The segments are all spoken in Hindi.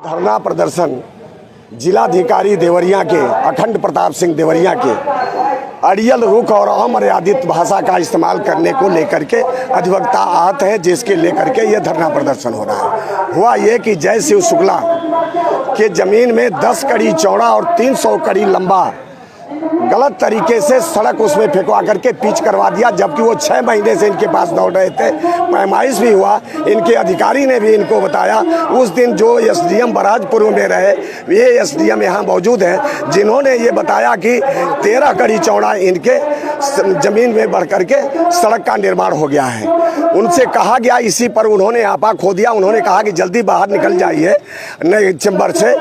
धरना प्रदर्शन जिलाधिकारी देवरिया के अखंड प्रताप सिंह देवरिया के अड़ियल रुख और अमर्यादित भाषा का इस्तेमाल करने को लेकर के अधिवक्ता आहत हैं, जिसके लेकर के ये धरना प्रदर्शन हो रहा है। हुआ ये कि जय शिव शुक्ला के ज़मीन में 10 कड़ी चौड़ा और 300 कड़ी लंबा गलत तरीके से सड़क उसमें फेंकवा करके पिच करवा दिया, जबकि वो 6 महीने से इनके पास दौड़ रहे थे। पैमाइश भी हुआ, इनके अधिकारी ने भी इनको बताया। उस दिन जो एसडीएम बराजपुर में रहे, ये एसडीएम यहाँ मौजूद हैं, जिन्होंने ये बताया कि 13 कड़ी चौड़ा इनके ज़मीन में बढ़ करके सड़क का निर्माण हो गया है। उनसे कहा गया, इसी पर उन्होंने आपा खो दिया। उन्होंने कहा कि जल्दी बाहर निकल जाइए नए चैम्बर से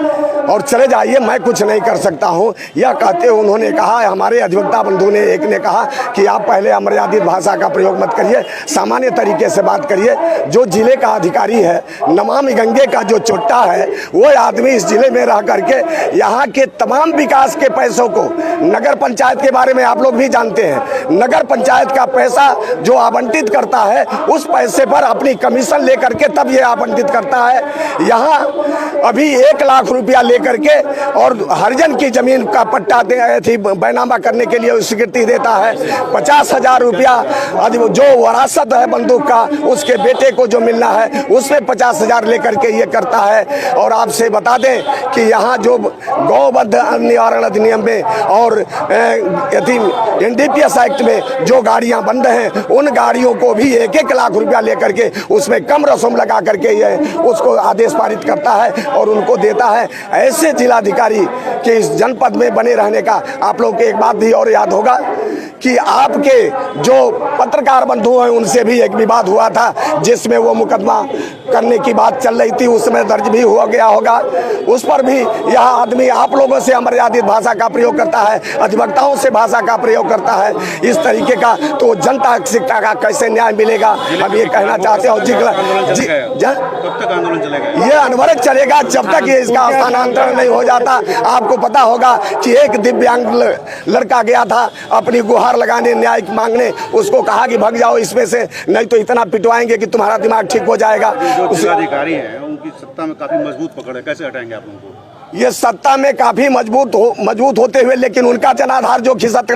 और चले जाइए, मैं कुछ नहीं कर सकता हूँ। यह कहते उन्होंने कहा, हमारे अधिवक्ता बंधु ने एक ने कहा कि आप पहले अमर्यादित भाषा का प्रयोग मत करिए, सामान्य तरीके से बात करिए। जो जिले का अधिकारी है, नमामि गंगे का जो चोट्टा है, वो आदमी इस जिले में रह करके यहाँ के तमाम विकास के पैसों को, नगर पंचायत के बारे में आप लोग भी जानते हैं, नगर पंचायत का पैसा जो आवंटित करता है, उस पैसे पर अपनी कमीशन लेकर के तब ये आवंटित करता है। यहाँ अभी 1 लाख रुपया लेकर के और हरिजन की जमीन का पट्टा बैनामा करने के लिए स्वीकृति देता है। 50,000 रुपया जो वरासत है बंदूक का, उसके बेटे को जो मिलना है, उसमें 50,000 लेकर के ये करता है। और आपसे बता दें कि यहाँ जो गौवध निवारण अधिनियम में और NDPS एक्ट में जो गाड़ियाँ बंद हैं, उन गाड़ियों को भी 1-1 लाख रुपया लेकर के उसमें कम रस्म लगा करके ये उसको आदेश पारित करता है और उनको देता है। ऐसे जिलाधिकारी के इस जनपद में बने रहने का आप लोग के एक बात भी और याद होगा कि आपके जो पत्रकार बंधु हैं, उनसे भी एक विवाद हुआ था, जिसमें वो मुकदमा करने की बात चल रही थी, उसमें दर्ज भी हो गया होगा। उस पर भी यह आदमी आप लोगों से अमर्यादित भाषा का प्रयोग करता है, अधिवक्ताओं से भाषा का प्रयोग करता है इस तरीके का, तो जनता शिक्षा का कैसे न्याय मिलेगा? हम ये कहना चाहते हैं। कब तक आंदोलन चलेगा? ये अनवरत चलेगा जब तक ये इसका स्थानांतरण नहीं हो जाता। आपको पता होगा कि एक दिव्यांग लड़का गया था अपनी गुहार लगाने, न्याय मांगने, उसको कहा कि भाग जाओ इसमें से, नहीं तो इतना पिटवाएंगे कि तुम्हारा दिमाग ठीक हो जाएगा। जो अधिकारी हैं उनकी सत्ता में काफी मजबूत पकड़ है, कैसे हटाएंगे आप उनको? ये सत्ता में काफी मजबूत होते हुए, लेकिन उनका जनाधार जो खिसक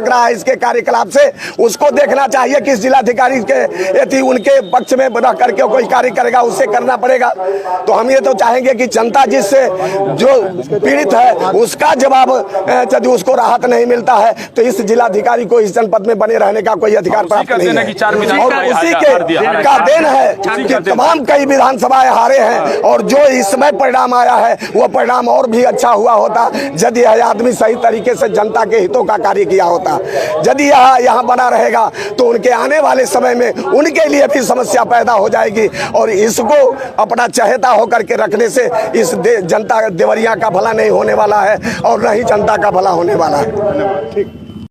रहा है इसके कार्यकलाप से, उसको देखना चाहिए कि जिलाधिकारी के यदि उनके पक्ष में रह करके कोई कार्य करेगा, उससे करना पड़ेगा। तो हम ये तो चाहेंगे कि जनता जिससे जो पीड़ित है उसका जवाब, यदि उसको राहत नहीं मिलता है तो इस जिलाधिकारी को इस जनपद में बने रहने का कोई अधिकार प्राप्त नहीं है। और उसी का देन है कि तमाम कई विधानसभाएं हारे हैं, और जो इसमें परिणाम आया है वो परिणाम और भी अच्छा हुआ होता यदि यह आदमी सही तरीके से जनता के हितों का कार्य किया होता। यदि यहाँ बना रहेगा तो उनके आने वाले समय में उनके लिए भी समस्या पैदा हो जाएगी, और इसको अपना चहेता होकर के रखने से इस जनता देवरिया का भला नहीं होने वाला है और न ही जनता का भला होने वाला है। ठीक।